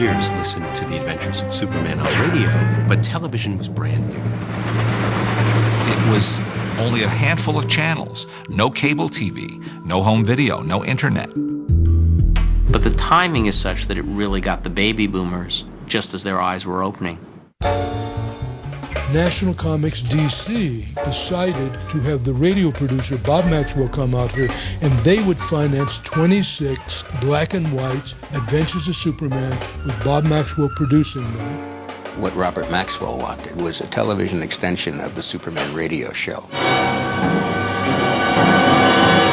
years listened to The Adventures of Superman on radio, but television was brand new. It was only a handful of channels, no cable TV, no home video, no internet. But the timing is such that it really got the baby boomers just as their eyes were opening. National Comics DC decided to have the radio producer Bob Maxwell come out here, and they would finance 26 black and white Adventures of Superman with Bob Maxwell producing them. What Robert Maxwell wanted was a television extension of the Superman radio show.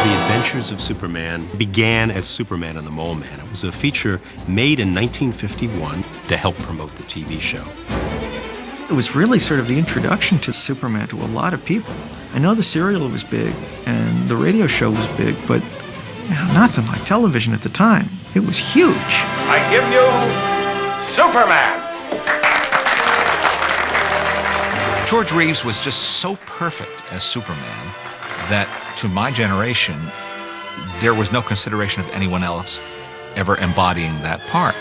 The Adventures of Superman began as Superman and the Mole Man. It was a feature made in 1951 to help promote the TV show. It was really sort of the introduction to Superman to a lot of people. I know the serial was big and the radio show was big, but nothing like television at the time. It was huge. I give you Superman. George Reeves was just so perfect as Superman that, to my generation, there was no consideration of anyone else ever embodying that part.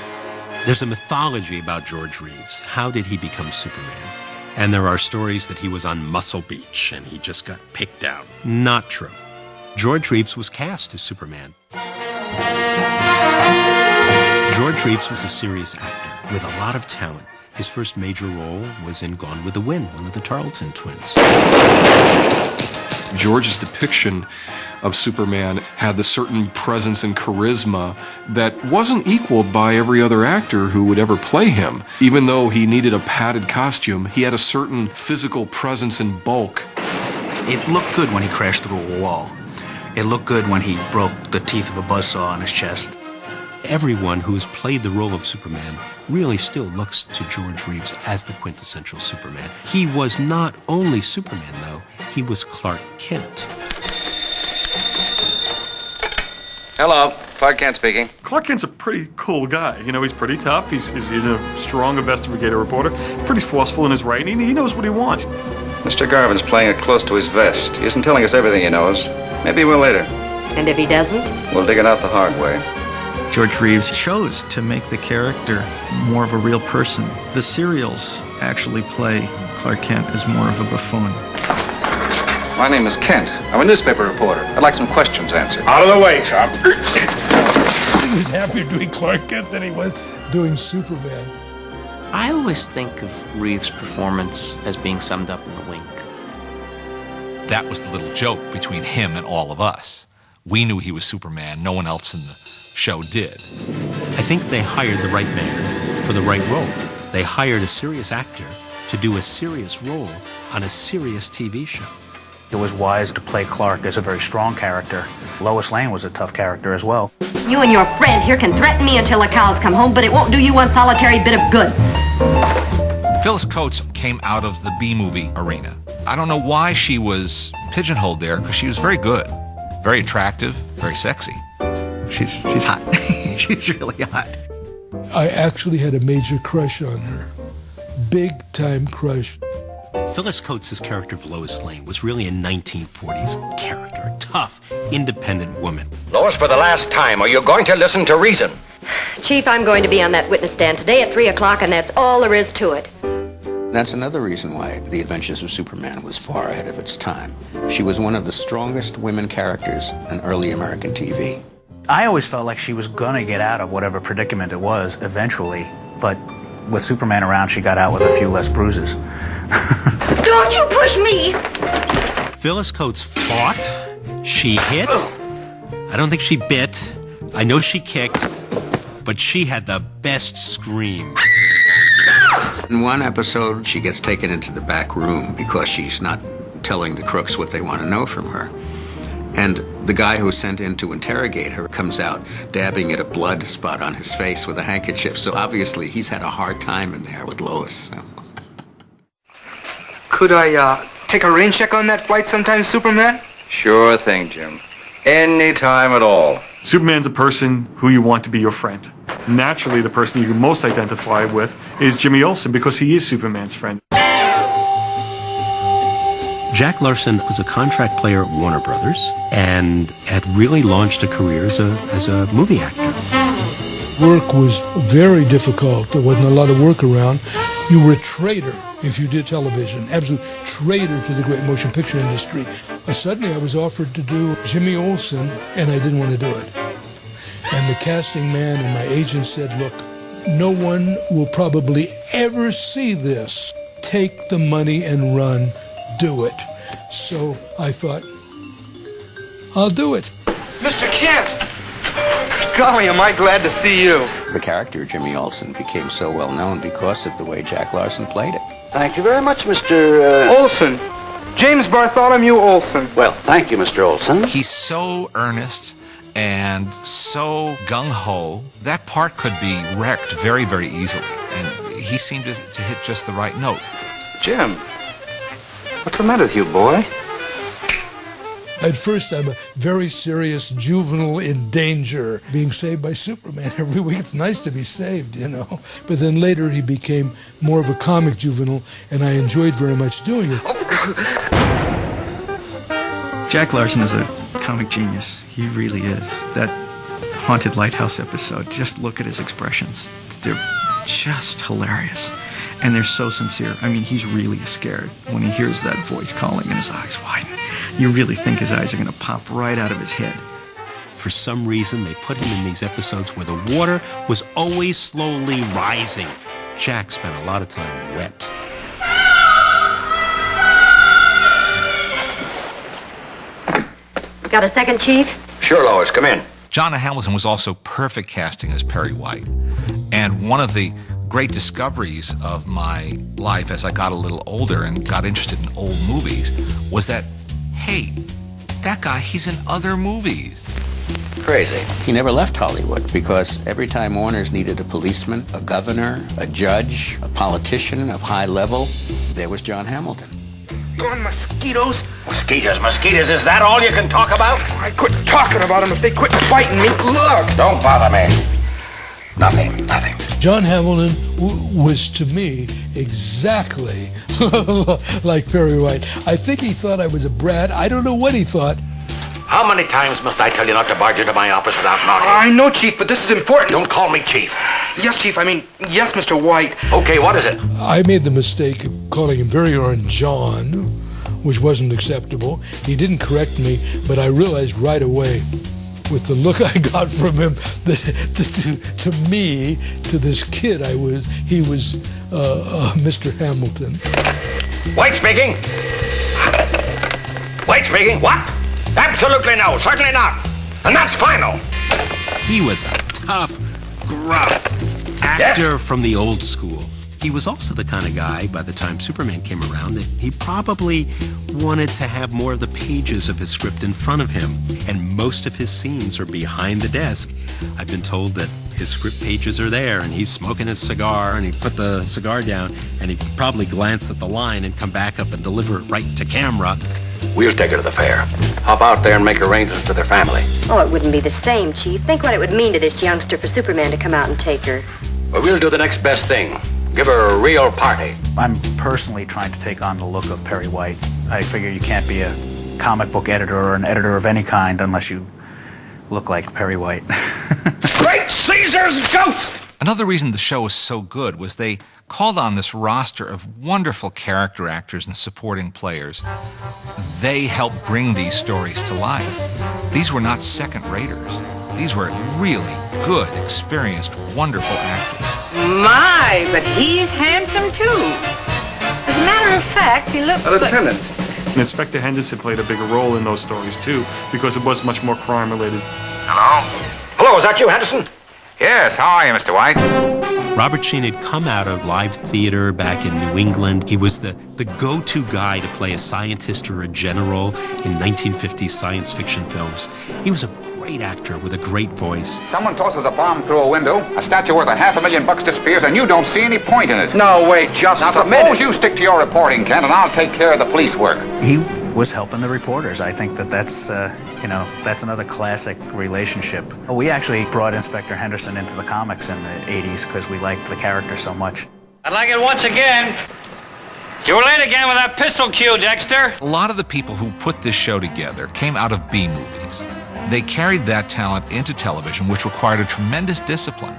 There's a mythology about George Reeves. How did he become Superman? And there are stories that he was on Muscle Beach and he just got picked out. Not true. George Reeves was cast as Superman. George Reeves was a serious actor with a lot of talent. His first major role was in Gone with the Wind, one of the Tarleton twins. George's depiction of Superman had the certain presence and charisma that wasn't equaled by every other actor who would ever play him. Even though he needed a padded costume, he had a certain physical presence and bulk. It looked good when he crashed through a wall. It looked good when he broke the teeth of a buzzsaw on his chest. Everyone who's played the role of Superman really still looks to George Reeves as the quintessential Superman. He was not only Superman, though. He was Clark Kent. Hello, Clark Kent speaking. Clark Kent's a pretty cool guy. You know, he's pretty tough. He's a strong investigative reporter. Pretty forceful in his writing. He knows what he wants. Mr. Garvin's playing it close to his vest. He isn't telling us everything he knows. Maybe he will later. And if he doesn't? We'll dig it out the hard way. George Reeves chose to make the character more of a real person. The serials actually play Clark Kent as more of a buffoon. My name is Kent. I'm a newspaper reporter. I'd like some questions answered. Out of the way, chap. He was happier doing Clark Kent than he was doing Superman. I always think of Reeves' performance as being summed up in the wink. That was the little joke between him and all of us. We knew he was Superman. No one else in the show did. I think they hired the right man for the right role. They hired a serious actor to do a serious role on a serious TV show. It was wise to play Clark as a very strong character. Lois Lane was a tough character as well. You and your friend here can threaten me until the cows come home, but it won't do you one solitary bit of good. Phyllis Coates came out of the B-movie arena. I don't know why she was pigeonholed there, because she was very good, very attractive, very sexy. She's hot. She's really hot. I actually had a major crush on her. Big time crush. Phyllis Coates' character of Lois Lane was really a 1940s character, a tough, independent woman. Lois, for the last time, are you going to listen to reason? Chief, I'm going to be on that witness stand today at 3 o'clock, and that's all there is to it. That's another reason why The Adventures of Superman was far ahead of its time. She was one of the strongest women characters in early American TV. I always felt like she was gonna get out of whatever predicament it was eventually, but with Superman around, she got out with a few less bruises. Don't you push me! Phyllis Coates fought. She hit. I don't think she bit. I know she kicked. But she had the best scream. In one episode, she gets taken into the back room because she's not telling the crooks what they want to know from her. And the guy who's sent in to interrogate her comes out dabbing at a blood spot on his face with a handkerchief. So obviously he's had a hard time in there with Lois. So. Could I take a rain check on that flight sometime, Superman? Sure thing, Jim. Anytime at all. Superman's a person who you want to be your friend. Naturally, the person you can most identify with is Jimmy Olsen, because he is Superman's friend. Jack Larson was a contract player at Warner Brothers and had really launched a career as a movie actor. Work was very difficult. There wasn't a lot of work around. You were a traitor if you did television, absolute traitor to the great motion picture industry. Suddenly I was offered to do Jimmy Olsen, and I didn't want to do it. And the casting man and my agent said, look, no one will probably ever see this. Take the money and run. Do it. So I thought, I'll do it. Mr. Kent! Golly, am I glad to see you. The character Jimmy Olsen became so well known because of the way Jack Larson played it. Thank you very much, Mr. Olsen. James Bartholomew Olsen. Well, thank you, Mr. Olsen. He's so earnest and so gung-ho. That part could be wrecked very, very easily. And he seemed to hit just the right note. Jim, what's the matter with you, boy? At first, I'm a very serious juvenile in danger, being saved by Superman every week. It's nice to be saved, you know. But then later, he became more of a comic juvenile, and I enjoyed very much doing it. Jack Larson is a comic genius. He really is. That Haunted Lighthouse episode, just look at his expressions. They're just hilarious. And they're so sincere. I mean, he's really scared when he hears that voice calling and his eyes widen. You really think his eyes are going to pop right out of his head. For some reason, they put him in these episodes where the water was always slowly rising. Jack spent a lot of time wet. Got a second, Chief? Sure, Lois, come in. John Hamilton was also perfect casting as Perry White. And one of the great discoveries of my life as I got a little older and got interested in old movies was that, hey, that guy, he's in other movies. Crazy. He never left Hollywood because every time Warner's needed a policeman, a governor, a judge, a politician of high level, there was John Hamilton. Gone mosquitoes? Mosquitoes, is that all you can talk about? I quit talking about them if they quit biting me. Look! Don't bother me. Nothing. John Hamilton was, to me, exactly like Perry White. I think he thought I was a brat. I don't know what he thought. How many times must I tell you not to barge into my office without knocking? I know, Chief, but this is important. Don't call me Chief. Yes, Chief. Yes, Mr. White. Okay, what is it? I made the mistake of calling him very earned John, which wasn't acceptable. He didn't correct me, but I realized right away, with the look I got from him, that to me, to this kid, he was Mr. Hamilton. White speaking. White speaking. What? Absolutely no. Certainly not. And that's final. He was a tough, gruff actor from the old school. He was also the kind of guy, by the time Superman came around, that he probably wanted to have more of the pages of his script in front of him, and most of his scenes are behind the desk. I've been told that his script pages are there, and he's smoking his cigar, and he put the cigar down, and he'd probably glance at the line and come back up and deliver it right to camera. We'll take her to the fair. Hop out there and make arrangements with her family. Oh, it wouldn't be the same, Chief. Think what it would mean to this youngster for Superman to come out and take her. Well, we'll do the next best thing. Give her a real party. I'm personally trying to take on the look of Perry White. I figure you can't be a comic book editor or an editor of any kind unless you look like Perry White. Great Caesar's ghost! Another reason the show was so good was they called on this roster of wonderful character actors and supporting players. They helped bring these stories to life. These were not second-raters. These were really good, experienced, wonderful actors. My, but he's handsome too. As a matter of fact, he looks like... Lieutenant. And Inspector Henderson played a bigger role in those stories too, because it was much more crime-related. Hello? Hello, is that you, Henderson? Yes, how are you, Mr. White? Robert Shayne had come out of live theater back in New England. He was the go-to guy to play a scientist or a general in 1950s science fiction films. He was a great actor with a great voice. Someone tosses a bomb through a window, a statue worth $500,000 disappears, and you don't see any point in it. No, wait, just now, suppose you stick to your reporting, Kent, and I'll take care of the police work. He was helping the reporters. I think that's another classic relationship. We actually brought Inspector Henderson into the comics in the 80s because we liked the character so much. I'd like it once again. You were late again with that pistol cue, Dexter. A lot of the people who put this show together came out of B movies. They carried that talent into television, which required a tremendous discipline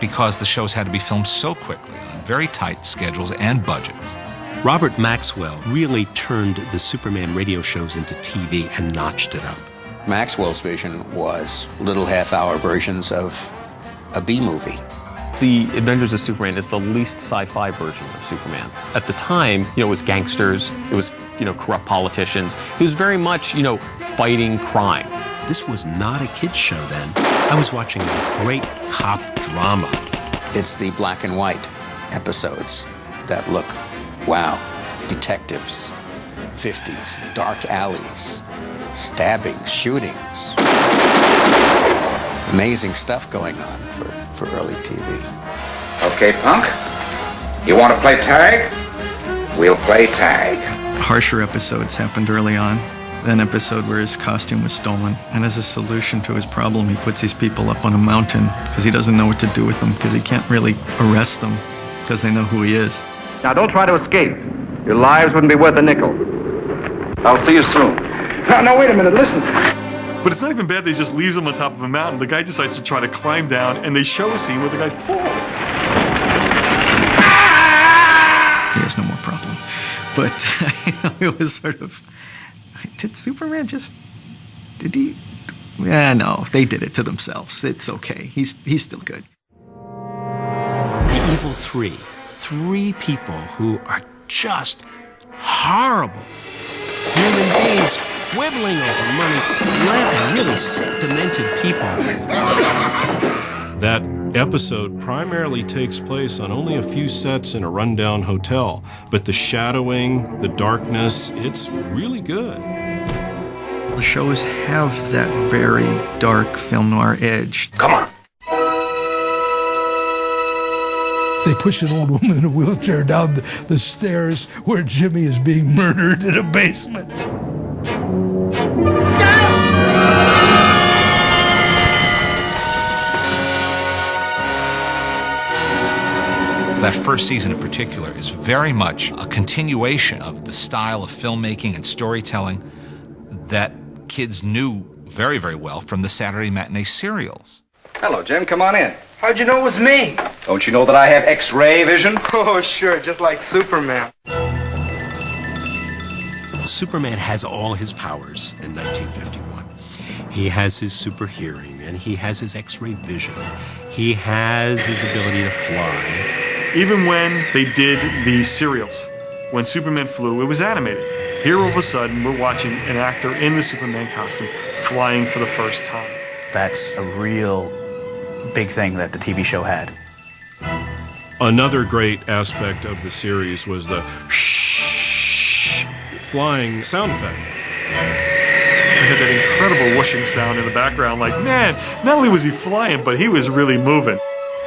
because the shows had to be filmed so quickly on very tight schedules and budgets. Robert Maxwell really turned the Superman radio shows into TV and notched it up. Maxwell's vision was little half-hour versions of a B-movie. The Adventures of Superman is the least sci-fi version of Superman. At the time, it was gangsters, it was, corrupt politicians. It was very much, fighting crime. This was not a kid's show then. I was watching a great cop drama. It's the black and white episodes that look, wow, detectives, 50s, dark alleys, stabbings, shootings. Amazing stuff going on for early TV. Okay, punk. You want to play tag? We'll play tag. Harsher episodes happened early on. An episode where his costume was stolen, and as a solution to his problem, he puts these people up on a mountain because he doesn't know what to do with them, because he can't really arrest them because they know who he is. Now, don't try to escape. Your lives wouldn't be worth a nickel. I'll see you soon. Now, wait a minute, listen. But it's not even bad that he just leaves him on top of a mountain. The guy decides to try to climb down, and they show a scene where the guy falls. He has no more problem. But it was sort of, did Superman did he? Yeah, no, they did it to themselves. It's okay. He's still good. The Evil Three. Three people who are just horrible. Human beings quibbling over money, laughing, really sick, demented people. That episode primarily takes place on only a few sets in a rundown hotel, but the shadowing, the darkness, it's really good. The shows have that very dark film noir edge. Come on. They push an old woman in a wheelchair down the stairs where Jimmy is being murdered in a basement. That first season in particular is very much a continuation of the style of filmmaking and storytelling that kids knew very, very well from the Saturday matinee serials. Hello, Jim. Come on in. How'd you know it was me? Don't you know that I have X-ray vision? Oh, sure, just like Superman. Superman has all his powers in 1951. He has his super hearing, and he has his X-ray vision. He has his ability to fly. Even when they did the serials, when Superman flew, it was animated. Here, all of a sudden, we're watching an actor in the Superman costume flying for the first time. That's a real big thing that the TV show had. Another great aspect of the series was the shh flying sound effect. They had that incredible whooshing sound in the background, like, man, not only was he flying, but he was really moving.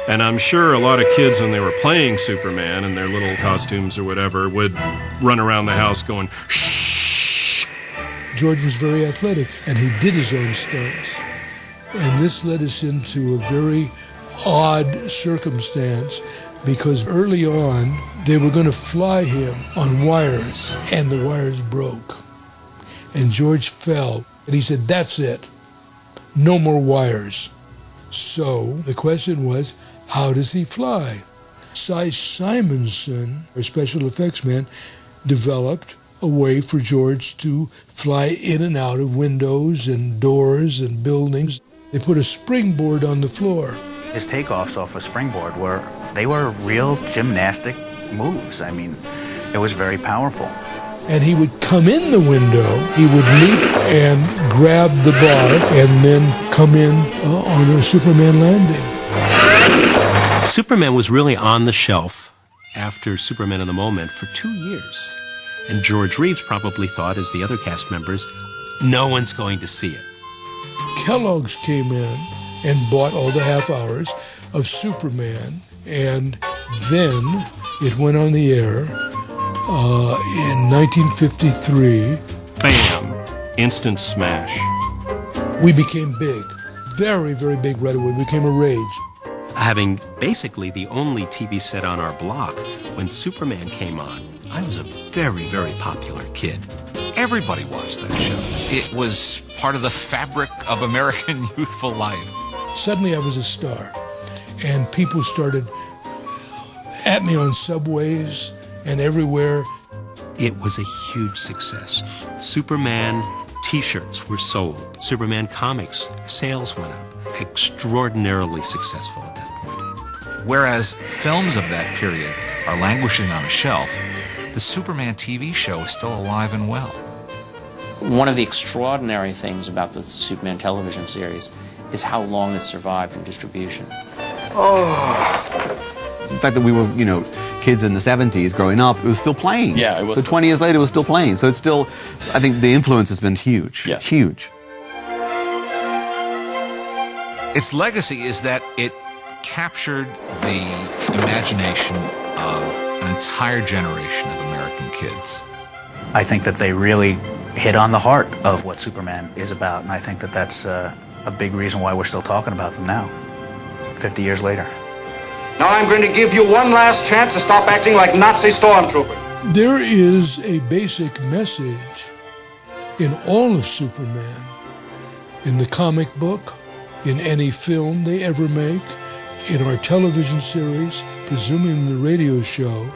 And I'm sure a lot of kids, when they were playing Superman in their little costumes or whatever, would run around the house going, shh. George was very athletic, and he did his own stunts. And this led us into a very odd circumstance, because early on, they were going to fly him on wires, and the wires broke. And George fell, and he said, that's it. No more wires. So the question was, how does he fly? Cy Simonson, our special effects man, developed a way for George to fly in and out of windows and doors and buildings. They put a springboard on the floor. His takeoffs off a springboard they were real gymnastic moves. I mean, it was very powerful. And he would come in the window, he would leap and grab the bar, and then come in on a Superman landing. Superman was really on the shelf after Superman in the Moment for 2 years. And George Reeves probably thought, as the other cast members, no one's going to see it. Kellogg's came in and bought all the half hours of Superman, and then it went on the air in 1953. Bam! Instant smash. We became big, very, very big right away. We became a rage. Having basically the only TV set on our block, when Superman came on, I was a very, very popular kid. Everybody watched that show. It was part of the fabric of American youthful life. Suddenly I was a star, and people started at me on subways and everywhere. It was a huge success. Superman t-shirts were sold. Superman comics sales went up. Extraordinarily successful at that point. Whereas films of that period are languishing on a shelf, the Superman TV show is still alive and well. One of the extraordinary things about the Superman television series is how long it survived in distribution. The fact that we were, kids in the 70s growing up, it was still playing. Yeah, it was. So 20 years later, it was still playing. So it's still, I think the influence has been huge. Yes. Huge. Its legacy is that it captured the imagination of an entire generation of American kids. I think that they really hit on the heart of what Superman is about, and I think that that's a big reason why we're still talking about them now, 50 years later. Now I'm going to give you one last chance to stop acting like Nazi stormtroopers. There is a basic message in all of Superman, in the comic book, in any film they ever make, in our television series, presuming the radio show.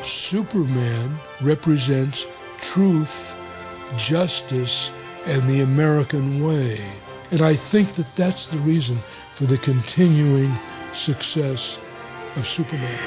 Superman represents truth, justice, and the American way. And I think that that's the reason for the continuing success of Superman.